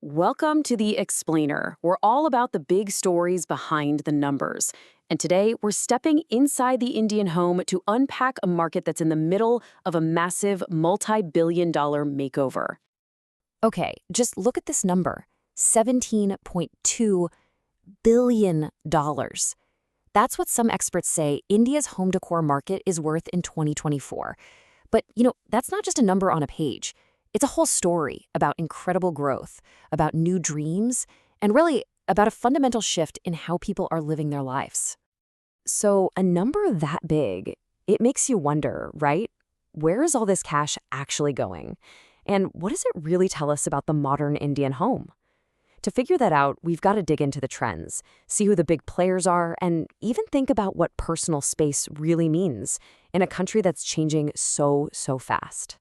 Welcome to The Explainer. We're all about the big stories behind the numbers. And today, we're stepping inside the Indian home to unpack a market that's in the middle of a massive multi-billion-dollar makeover. Okay, just look at this number, $17.2 billion. That's what some experts say India's home decor market is worth in 2024. But, that's not just a number on a page. It's a whole story about incredible growth, about new dreams, and really about a fundamental shift in how people are living their lives. So a number that big, it makes you wonder, right? Where is all this cash actually going? And what does it really tell us about the modern Indian home? To figure that out, we've got to dig into the trends, see who the big players are, and even think about what personal space really means in a country that's changing so fast.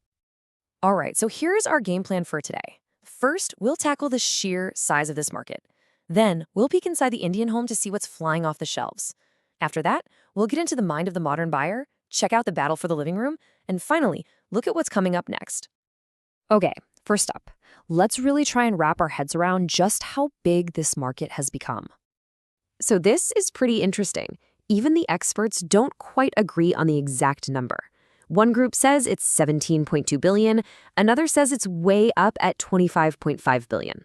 All right, so here's our game plan for today. First, we'll tackle the sheer size of this market. Then, we'll peek inside the Indian home to see what's flying off the shelves. After that, we'll get into the mind of the modern buyer, check out the battle for the living room, and finally, look at what's coming up next. Okay, first up, let's really try and wrap our heads around just how big this market has become. So this is pretty interesting. Even the experts don't quite agree on the exact number. One group says it's 17.2 billion, another says it's way up at 25.5 billion.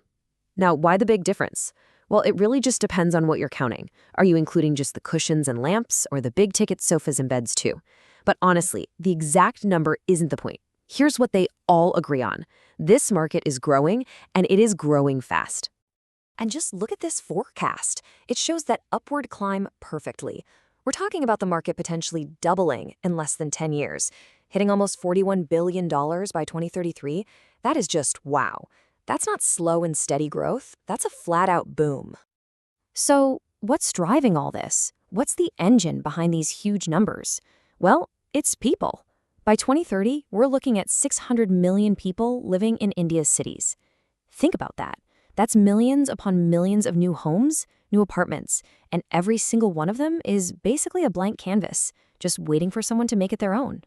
Now, why the big difference? Well, it really just depends on what you're counting. Are you including just the cushions and lamps, or the big-ticket sofas and beds too? But honestly, the exact number isn't the point. Here's what they all agree on. This market is growing, and it is growing fast. And just look at this forecast. It shows that upward climb perfectly. We're talking about the market potentially doubling in less than 10 years, hitting almost $41 billion by 2033. That is just wow. That's not slow and steady growth. That's a flat-out boom. So, what's driving all this? What's the engine behind these huge numbers? Well, it's people. By 2030, we're looking at 600 million people living in India's cities. Think about that. That's millions upon millions of new homes, new apartments, and every single one of them is basically a blank canvas, just waiting for someone to make it their own.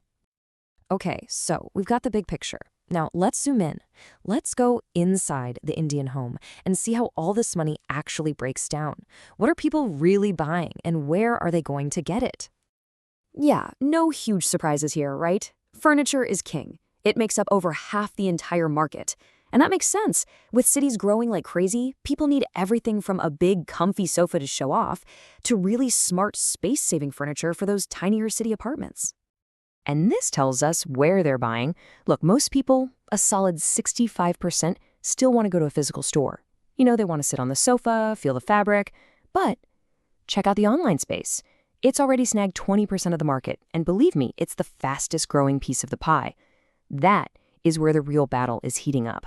Okay, so we've got the big picture. Now, let's zoom in. Let's go inside the Indian home and see how all this money actually breaks down. What are people really buying, and where are they going to get it? Yeah, no huge surprises here, right? Furniture is king. It makes up over half the entire market. And that makes sense. With cities growing like crazy, people need everything from a big, comfy sofa to show off to really smart, space-saving furniture for those tinier city apartments. And this tells us where they're buying. Look, most people, a solid 65%, still want to go to a physical store. They want to sit on the sofa, feel the fabric. But check out the online space. It's already snagged 20% of the market, and believe me, it's the fastest growing piece of the pie. That is where the real battle is heating up.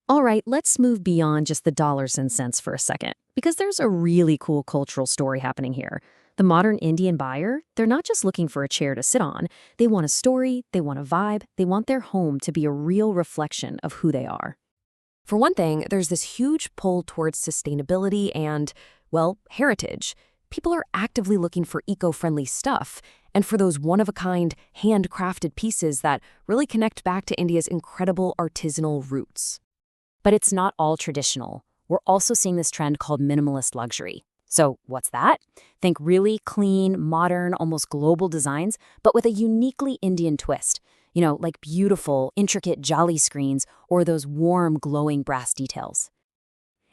All right, let's move beyond just the dollars and cents for a second, because there's a really cool cultural story happening here. The modern Indian buyer, they're not just looking for a chair to sit on. They want a story, they want a vibe, they want their home to be a real reflection of who they are. For one thing, there's this huge pull towards sustainability and, well, heritage. People are actively looking for eco-friendly stuff, and for those one-of-a-kind, handcrafted pieces that really connect back to India's incredible artisanal roots. But it's not all traditional. We're also seeing this trend called minimalist luxury. So what's that? Think really clean, modern, almost global designs, but with a uniquely Indian twist. Like beautiful, intricate jolly screens or those warm, glowing brass details.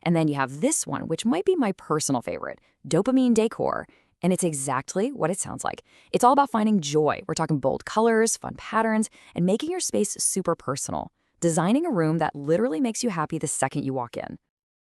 And then you have this one, which might be my personal favorite, dopamine decor. And it's exactly what it sounds like. It's all about finding joy. We're talking bold colors, fun patterns, and making your space super personal. Designing a room that literally makes you happy the second you walk in.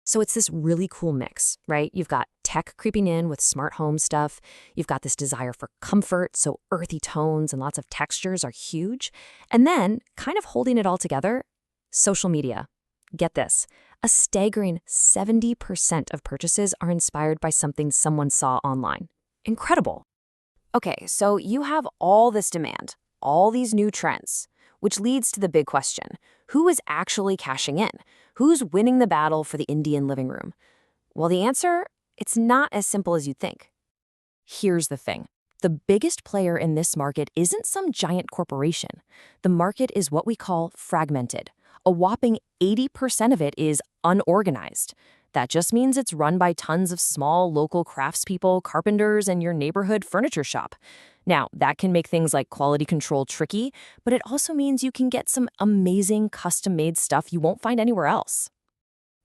So it's this really cool mix, right? You've got tech creeping in with smart home stuff. You've got this desire for comfort, so earthy tones and lots of textures are huge. And then, kind of holding it all together, social media. Get this, a staggering 70% of purchases are inspired by something someone saw online. Incredible. Okay, so you have all this demand, all these new trends, which leads to the big question. Who is actually cashing in? Who's winning the battle for the Indian living room? Well, the answer, it's not as simple as you think. Here's the thing. The biggest player in this market isn't some giant corporation. The market is what we call fragmented. a whopping 80% of it is unorganized. That just means it's run by tons of small local craftspeople, carpenters, and your neighborhood furniture shop. Now, that can make things like quality control tricky, but it also means you can get some amazing custom-made stuff you won't find anywhere else.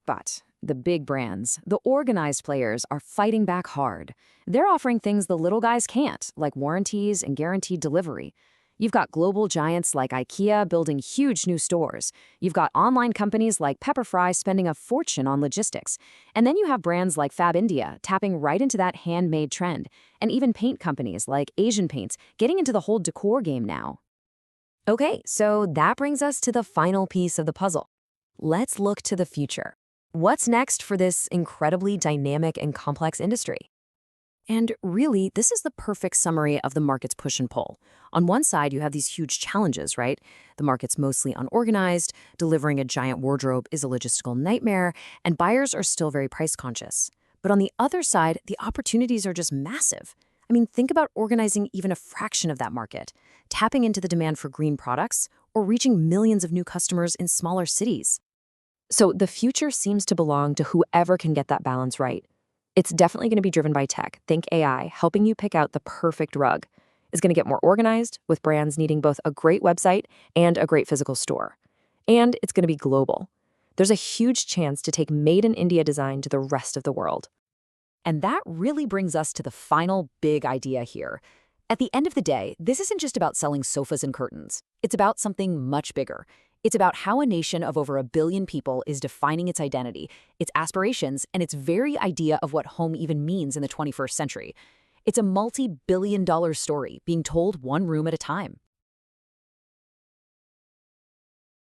But the big brands, the organized players, are fighting back hard. They're offering things the little guys can't, like warranties and guaranteed delivery. You've got global giants like IKEA building huge new stores. You've got online companies like Pepperfry spending a fortune on logistics. And then you have brands like Fab India tapping right into that handmade trend. And even paint companies like Asian Paints getting into the whole decor game now. Okay, so that brings us to the final piece of the puzzle. Let's look to the future. What's next for this incredibly dynamic and complex industry? And really, this is the perfect summary of the market's push and pull. On one side, you have these huge challenges, right? The market's mostly unorganized, delivering a giant wardrobe is a logistical nightmare, and buyers are still very price conscious. But on the other side, the opportunities are just massive. I mean, think about organizing even a fraction of that market, tapping into the demand for green products, or reaching millions of new customers in smaller cities. So the future seems to belong to whoever can get that balance right. It's definitely going to be driven by tech. Think AI, helping you pick out the perfect rug. It's going to get more organized, with brands needing both a great website and a great physical store. And it's going to be global. There's a huge chance to take Made in India design to the rest of the world. And that really brings us to the final big idea here. At the end of the day, this isn't just about selling sofas and curtains. It's about something much bigger. It's about how a nation of over 1 billion people is defining its identity, its aspirations, and its very idea of what home even means in the 21st century. It's a multi-billion-dollar story being told one room at a time.